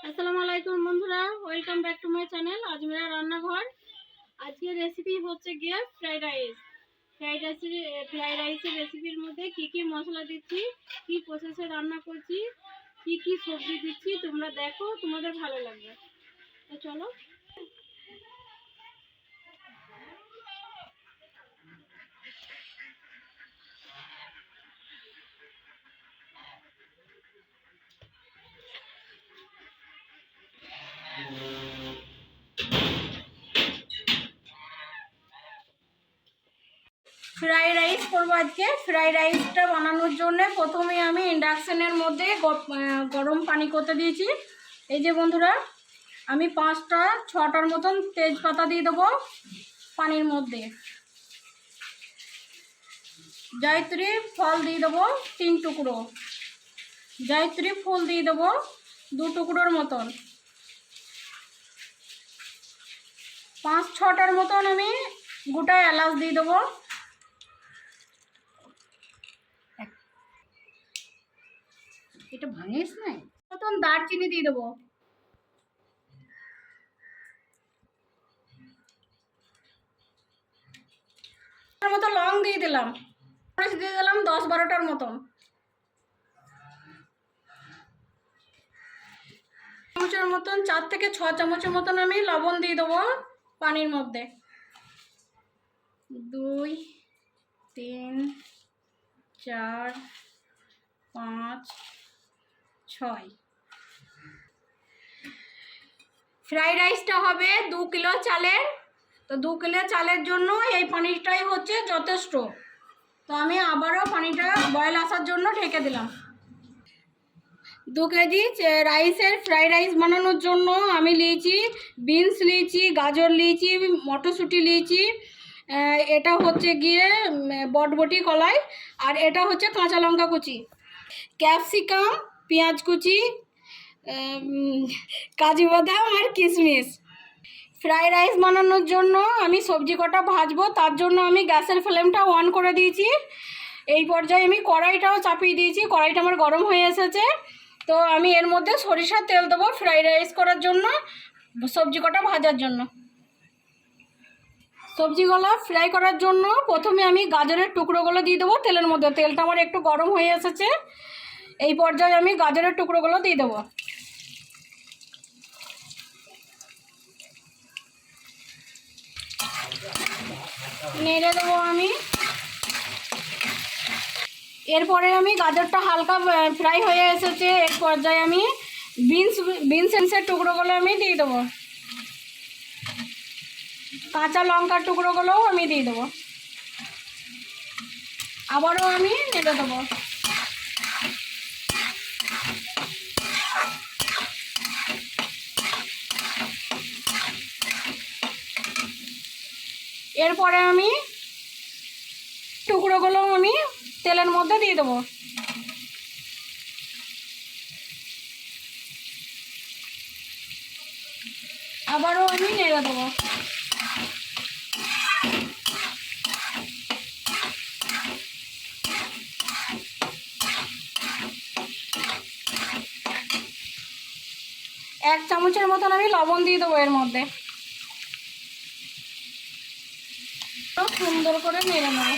আসসালামু আলাইকুম বন্ধুরা, welcome back to my channel Azmira রান্নাঘর। আজকের রেসিপি হচ্ছে গিয়ে ফ্রাইড রাইস। ফ্রাইড রাইসের রেসিপির মধ্যে কি কি মশলা দিচ্ছি, কি প্রসেসে রান্না করছি, কি কি সবজি দিচ্ছি তোমরা দেখো, তোমাদের ভালো লাগবে। তো চলো। ফ্রাইড রাইস করবো আজকে। ফ্রাইড রাইসটা বানানোর জন্য প্রথমে আমি ইন্ডাকশানের মধ্যে গরম পানি করতে দিয়েছি। এই যে বন্ধুরা, আমি 5-6টার মতন তেজপাতা দিয়ে দেবো পানির মধ্যে। জায়ত্রী ফল দিয়ে দেবো 3 টুকরো, জায়ত্রী ফুল দিয়ে দেবো 2 টুকরোর মতন, 5-6টার মতন আমি গোটা এলাচ দিয়ে দেবো। এটা ভাঙিস নাই মতন দারচিনি দিয়ে দেবো, মতো লং দিয়ে দিলাম, দিয়ে দিলাম 10-12টার মতন। চামচের মতন 4 থেকে 6 চামচের মতন আমি লবণ দিয়ে দেবো পানির মধ্যে। 2 3 4 5 6। ফ্রাইড রাইসটা হবে 2 কিলো চালের, তো 2 কিলো চালের জন্য এই পানিটাই হচ্ছে যথেষ্ট। তো আমি আবারও পানিটা বয়েল আসার জন্য ঢেকে দিলাম। 2 কেজি রাইসের ফ্রাইড রাইস বানানোর জন্য আমি নিয়েছি বিনস, নিয়েছি গাজর, নিয়েছি মটরশুঁটি, নিয়েছি এটা হচ্ছে গিয়ে বটবটি কলাই, আর এটা হচ্ছে কাঁচা লঙ্কা কুচি, ক্যাপসিকাম, পেঁয়াজ কুচি, কাজু বাদাম আর কিশমিশ। ফ্রাইড রাইস বানানোর জন্য আমি সবজি কটা ভাজবো, তার জন্য আমি গ্যাসের ফ্লেমটা অন করে দিয়েছি। এই পর্যায়ে আমি কড়াইটাও চাপিয়ে দিয়েছি, কড়াইটা আমার গরম হয়ে এসেছে। তো আমি এর মধ্যে সরিষার তেল দেবো ফ্রাইড রাইস করার জন্য, সবজি কটা ভাজার জন্য। সবজিগুলো ফ্রাই করার জন্য প্রথমে আমি গাজরের টুকরোগুলো দিয়ে দেবো তেলের মধ্যে। তেলটা আমার একটু গরম হয়ে এসেছে, এই পর্যায়ে আমি গাজরের টুকরোগুলো দিয়ে দেবো। নেড়ে দেবো আমি। এরপরে আমি গাজরটা হালকা ফ্রাই হয়ে এসেছে, এর পর্যায়ে আমি বিনসের টুকরোগুলো আমি দিয়ে দেবো, কাঁচা লঙ্কার টুকরোগুলোও আমি দিয়ে দেবো। আবারও আমি নেড়ে দেবো। এরপরে আমি টুকরোগুলো আমি তেলের মধ্যে দিয়ে দেবো। আবারও আমি নেড়ে দেবো। এক চামচের মতন আমি লবণ দিয়ে দেবো এর মধ্যে। সুন্দর করে নেড়ে নেবো।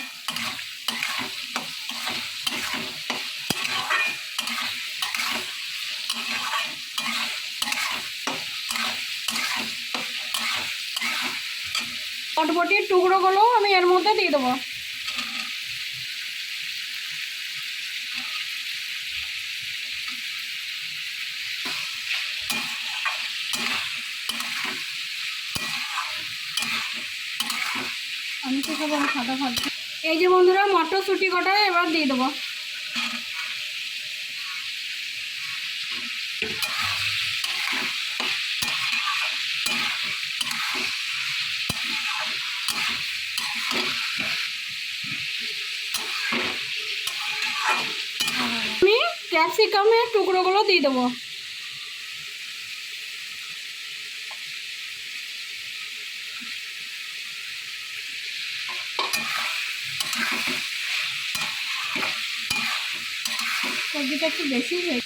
বটবটির টুকরোগুলো আমি এর মধ্যে দিয়ে দেবো। আমি তো খাবো সাদা ভাজছি। এই যে বন্ধুরা, মটরশুঁটি কটা এবার দিয়ে দেবো। আমি ক্যাপসিকামের টুকরোগুলো দিয়ে দেবো। সবজিটা একটু বেশি হয়ে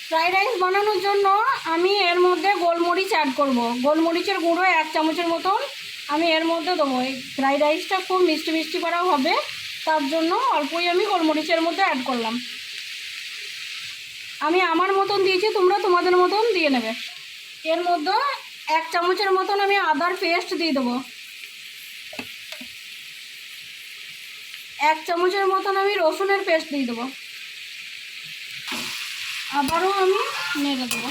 ফ্রাইড রাইস বানানোর জন্য আমি এর মধ্যে গোলমরিচ অ্যাড করব। গোলমরিচের গুঁড়ো 1 চামচের মতন আমি এর মধ্যে দেবো। এই ফ্রাইড রাইসটা খুব মিষ্টি মিষ্টি করা হবে, তার জন্য অল্পই আমি গোলমরিচের মধ্যে অ্যাড করলাম। আমি আমার মতন দিয়েছি, তোমরা তোমাদের মতন দিয়ে নেবে। এর মধ্যে 1 চামচের মতন আমি আদার পেস্ট দিয়ে দেবো। 1 চামচের মতন আমি রসুনের পেস্ট দিয়ে দেবো। আবারও আমি নেড়ে দেবো।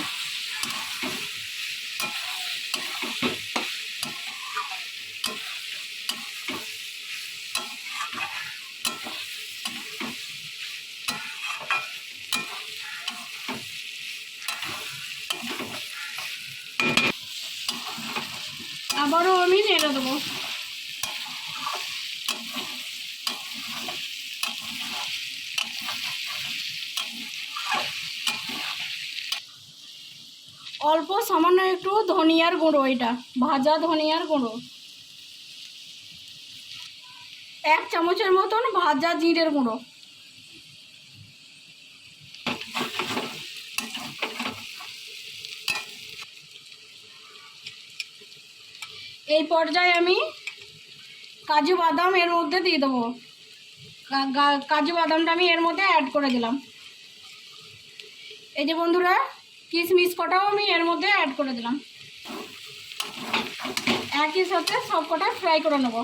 আবারও আমি নেড়ে দেবো। অল্প সামান্য একটু ধনিয়ার গুঁড়ো, এটা ভাজা ধনিয়ার গুঁড়ো। 1 চামচের মতন ভাজা জিরের গুঁড়ো। এই পর্যায়ে আমি কাজু বাদাম এর মধ্যে দিয়ে দেবো। কাজু বাদামটা আমি এর মধ্যে অ্যাড করে দিলাম। এই যে বন্ধুরা, কিশমিশ কটাও আমি এর মধ্যে অ্যাড করে দিলাম। একই সাথে সব কটা ফ্রাই করে নেব।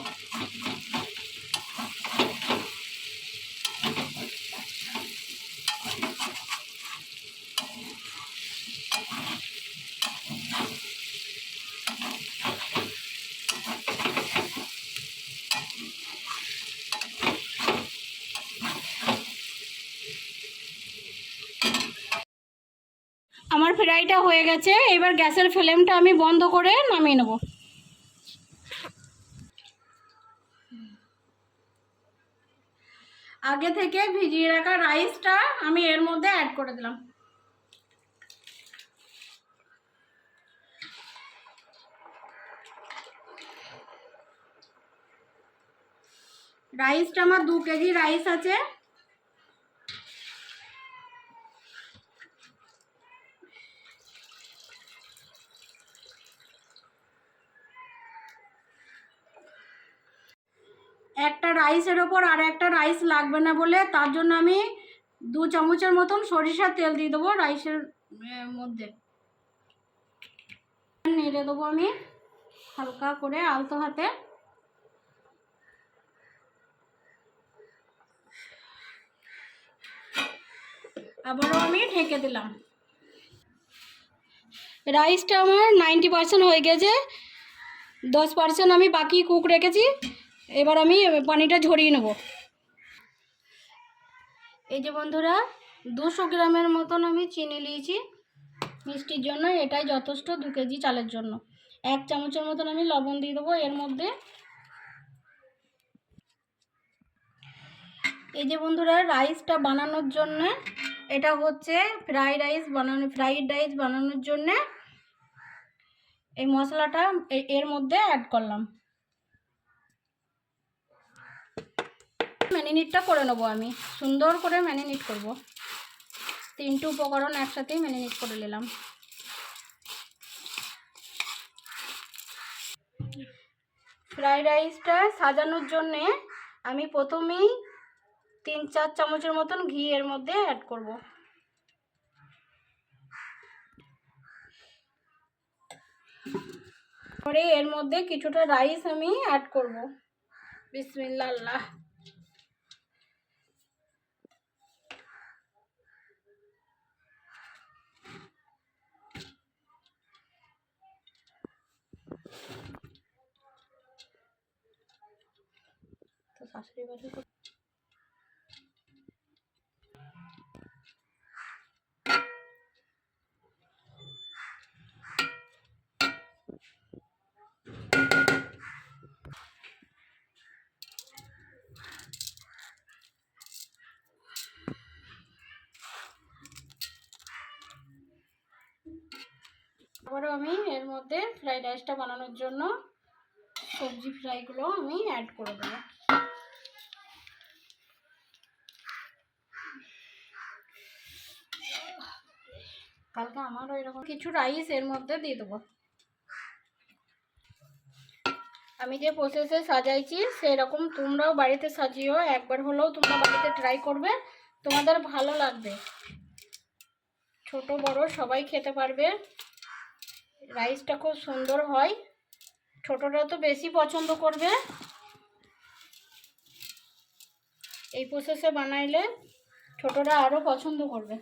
আমার ফ্রাইটা হয়ে গেছে, এবার গ্যাসের ফ্লেমটা আমি বন্ধ করে নামিয়ে নেব। আগে থেকে ভিজিয়ে রাখা রাইসটা আমি এর মধ্যে অ্যাড করে দিলাম। রাইসটা আমার 2 কেজি রাইস আছে। একটা রাইসের ওপর আর একটা রাইস লাগবে না বলে, তার জন্য আমি 2 চামচের মতন সরিষার তেল দিয়ে দেবো রাইসের মধ্যে। নেড়ে দেবো আমি হালকা করে আলতো হাতে। আবারও আমি ঢেকে দিলাম। রাইসটা আমার 90% হয়ে গেছে, 10% আমি বাকি কুক রেখেছি। এবার আমি পানিটা ঝরিয়ে নেব। এই যে বন্ধুরা, 200 গ্রামের মতন আমি চিনি নিয়েছি মিষ্টির জন্য, এটাই যথেষ্ট 2 কেজি চালের জন্য। 1 চামচের মতন আমি লবণ দিয়ে দেবো এর মধ্যে। এই যে বন্ধুরা, রাইসটা বানানোর জন্য, এটা হচ্ছে ফ্রাইড রাইস বানানোর জন্য এই মশলাটা এর মধ্যে অ্যাড করলাম। ম্যারিনেটটা করে নেবো, আমি সুন্দর করে ম্যারিনেট করব। 3টে উপকরণ একসাথেই ম্যারিনেট করে নিলাম। ফ্রাইড রাইসটা সাজানোর জন্যে আমি প্রথমেই 3-4 চামচের মতন ঘি এর মধ্যে অ্যাড করব। পরে এর মধ্যে কিছুটা রাইস আমি অ্যাড করব। বিসমিল্লাহ আল্লাহ। তো শাশুড়ি বাড়ি আবারও আমি এর মধ্যে ফ্রাইড রাইসটা বানানোর জন্য সবজি ফ্রাইগুলো আমি অ্যাড করে দেবো। কালকে আমারও এরকম কিছু রাইস এর মধ্যে দিয়ে দেবো। আমি যে প্রসেসে সাজাইছি সেরকম তোমরাও বাড়িতে সাজিও, একবার হলেও তোমরা বাড়িতে ট্রাই করবে, তোমাদের ভালো লাগবে। ছোট বড় সবাই খেতে পারবে। রাইসটা খুব সুন্দর হয়, ছোটরা তো বেশি পছন্দ করবে। এই প্রসেসে বানাইলে ছোটরা আরও পছন্দ করবে।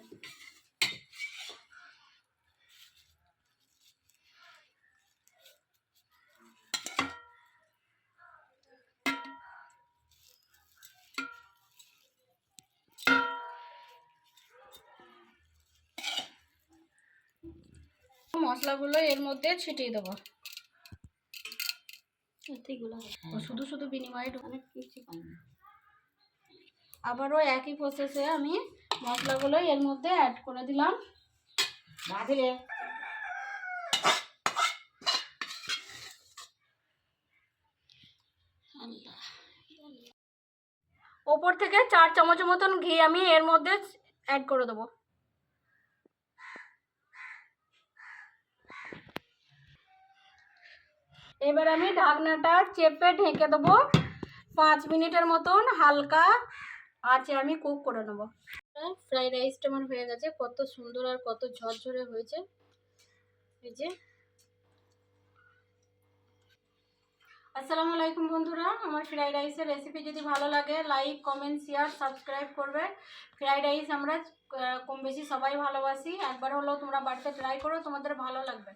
মশলাগুলো এর মধ্যে ছিটিয়ে দেবো। শুধু শুধু বিনিময়ে অনেক কিছু পাইনি। আবারও একই প্রসেসে আমি মশলাগুলো এর মধ্যে অ্যাড করে দিলাম। ওপর থেকে 4 চামচ মতন ঘি আমি এর মধ্যে অ্যাড করে দেবো। এবার আমি ঢাকনাটা চেপে ঢেকে দেবো। 5 মিনিটের মতন হালকা আঁচে আমি কুক করে নেবো। ফ্রাইড রাইসটা আমার হয়ে গেছে, কত সুন্দর আর কত ঝরঝরে হয়েছে। এই যে আসসালামু আলাইকুম বন্ধুরা, আমার ফ্রাইড রাইসের রেসিপি যদি ভালো লাগে লাইক কমেন্ট শেয়ার সাবস্ক্রাইব করবে। ফ্রাইড রাইস আমরা কম বেশি সবাই ভালোবাসি, একবার হলেও তোমরা বাড়িতে ট্রাই করো, তোমাদের ভালো লাগবে।